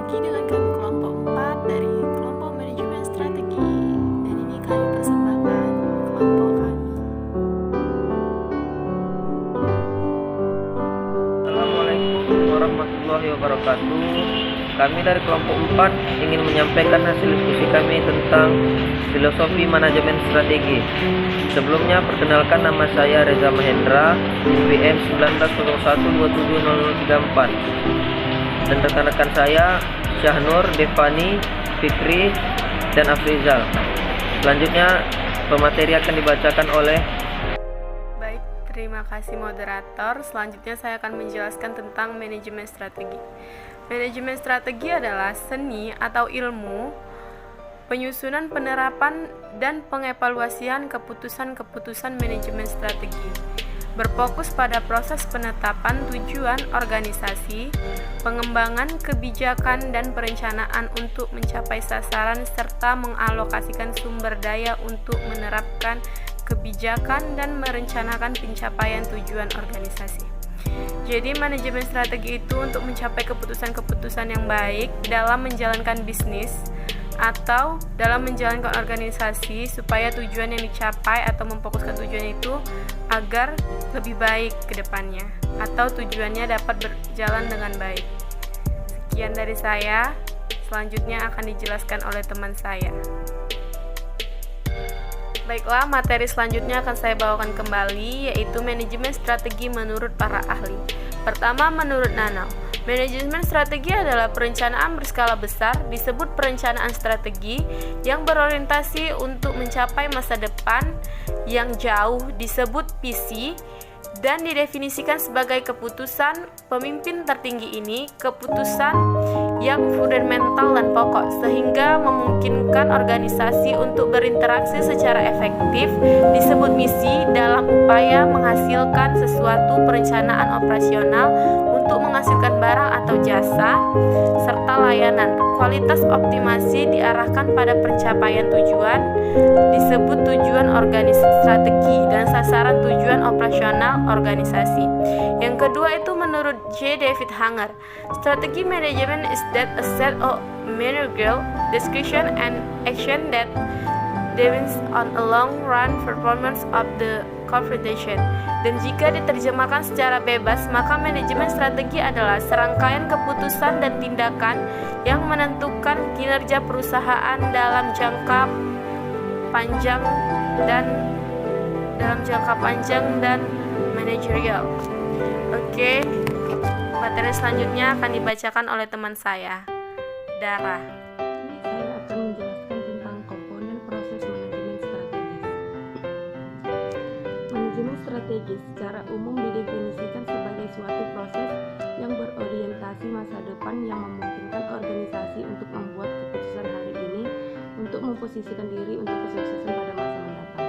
lagi dengan kami kelompok 4 dari kelompok manajemen strategi. Dan ini kami persembahkan kelompok kami. Assalamualaikum warahmatullahi wabarakatuh. Kami dari kelompok 4 ingin menyampaikan hasil diskusi kami tentang filosofi manajemen strategi. Sebelumnya perkenalkan, nama saya Reza Mahendra, UPM 1901270034, dan rekan-rekan saya Syahnur, Devani, Fikri, dan Afrizal. Selanjutnya pemateri akan dibacakan oleh. Baik, terima kasih moderator. Selanjutnya saya akan menjelaskan tentang manajemen strategi. Manajemen strategi adalah seni atau ilmu penyusunan, penerapan, dan pengevaluasian keputusan-keputusan manajemen strategi. Berfokus pada proses penetapan tujuan organisasi, pengembangan kebijakan dan perencanaan untuk mencapai sasaran, serta mengalokasikan sumber daya untuk menerapkan kebijakan dan merencanakan pencapaian tujuan organisasi. Jadi manajemen strategi itu untuk mencapai keputusan-keputusan yang baik dalam menjalankan bisnis atau dalam menjalankan organisasi supaya tujuan yang dicapai atau memfokuskan tujuan itu agar lebih baik ke depannya atau tujuannya dapat berjalan dengan baik. Sekian dari saya, selanjutnya akan dijelaskan oleh teman saya. Baiklah, materi selanjutnya akan saya bawakan kembali, yaitu manajemen strategi menurut para ahli. Pertama, menurut Nanau, manajemen strategi adalah perencanaan berskala besar, disebut perencanaan strategi yang berorientasi untuk mencapai masa depan yang jauh, disebut visi, dan didefinisikan sebagai keputusan pemimpin tertinggi ini, keputusan yang fundamental dan pokok, sehingga memungkinkan organisasi untuk berinteraksi secara efektif, disebut misi, dalam upaya menghasilkan sesuatu perencanaan operasional untuk menghasilkan barang atau jasa, serta layanan. Kualitas optimasi diarahkan pada pencapaian tujuan, disebut tujuan organisasi strategi, dan sasaran tujuan operasional organisasi. Yang kedua itu menurut J. David Hanger, strategi manajemen is that a set of managerial discussion and action that depends on a long run performance of the corporation. Dan jika diterjemahkan secara bebas, maka manajemen strategi adalah serangkaian keputusan dan tindakan yang menentukan kinerja perusahaan dalam jangka panjang dan manajerial. Oke, materi selanjutnya akan dibacakan oleh teman saya, Dara. Saya akan menjelaskan tentang komponen proses manajemen strategis. Manajemen strategis secara umum didefinisikan sebagai suatu proses yang berorientasi masa depan yang memungkinkan organisasi untuk membuat keputusan hari ini untuk memposisikan diri untuk kesuksesan pada masa mendatang.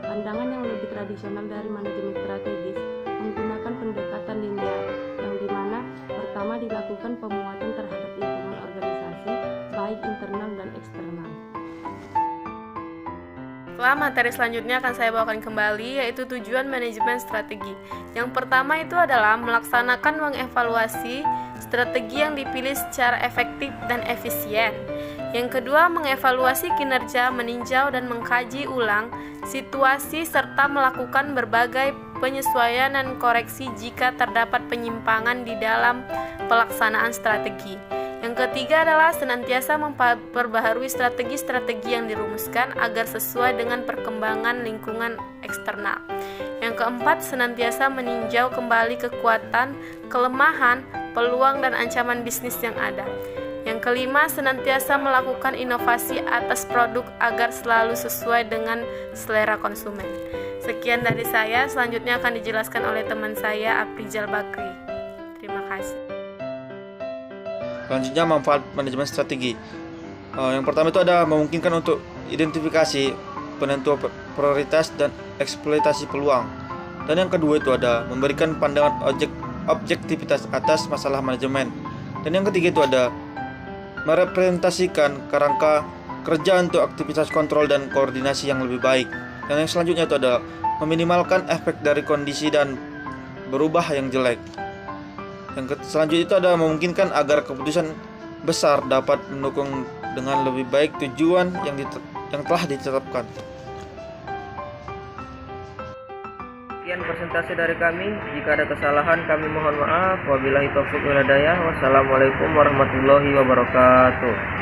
Pandangan yang lebih tradisional dari manajemen strategis menggunakan pendekatan linear, yang dimana pertama dilakukan pemuatan terhadap lingkungan organisasi, baik internal dan eksternal. Setelah materi selanjutnya akan saya bawakan kembali, yaitu tujuan manajemen strategi. Yang pertama itu adalah melaksanakan mengevaluasi strategi yang dipilih secara efektif dan efisien. Yang kedua, mengevaluasi kinerja, meninjau dan mengkaji ulang situasi serta melakukan berbagai penyesuaian dan koreksi jika terdapat penyimpangan di dalam pelaksanaan strategi. Yang ketiga adalah senantiasa memperbaharui strategi-strategi yang dirumuskan agar sesuai dengan perkembangan lingkungan eksternal. Yang keempat, senantiasa meninjau kembali kekuatan, kelemahan, peluang dan ancaman bisnis yang ada. Yang kelima, senantiasa melakukan inovasi atas produk agar selalu sesuai dengan selera konsumen. Sekian dari saya, selanjutnya akan dijelaskan oleh teman saya, Afrizal Bakri. Terima kasih. Selanjutnya, manfaat manajemen strategi. Yang pertama itu ada memungkinkan untuk identifikasi, penentuan prioritas dan eksploitasi peluang. Dan yang kedua itu ada memberikan pandangan objektivitas atas masalah manajemen. Dan yang ketiga itu ada merepresentasikan kerangka kerja untuk aktivitas kontrol dan koordinasi yang lebih baik. Dan yang selanjutnya itu adalah meminimalkan efek dari kondisi dan berubah yang jelek. Yang selanjutnya itu ada memungkinkan agar keputusan besar dapat mendukung dengan lebih baik tujuan yang telah ditetapkan. Sekian presentasi dari kami. Jika ada kesalahan kami mohon maaf. Wabillahi taufiq wal hidayah. Wassalamualaikum warahmatullahi wabarakatuh.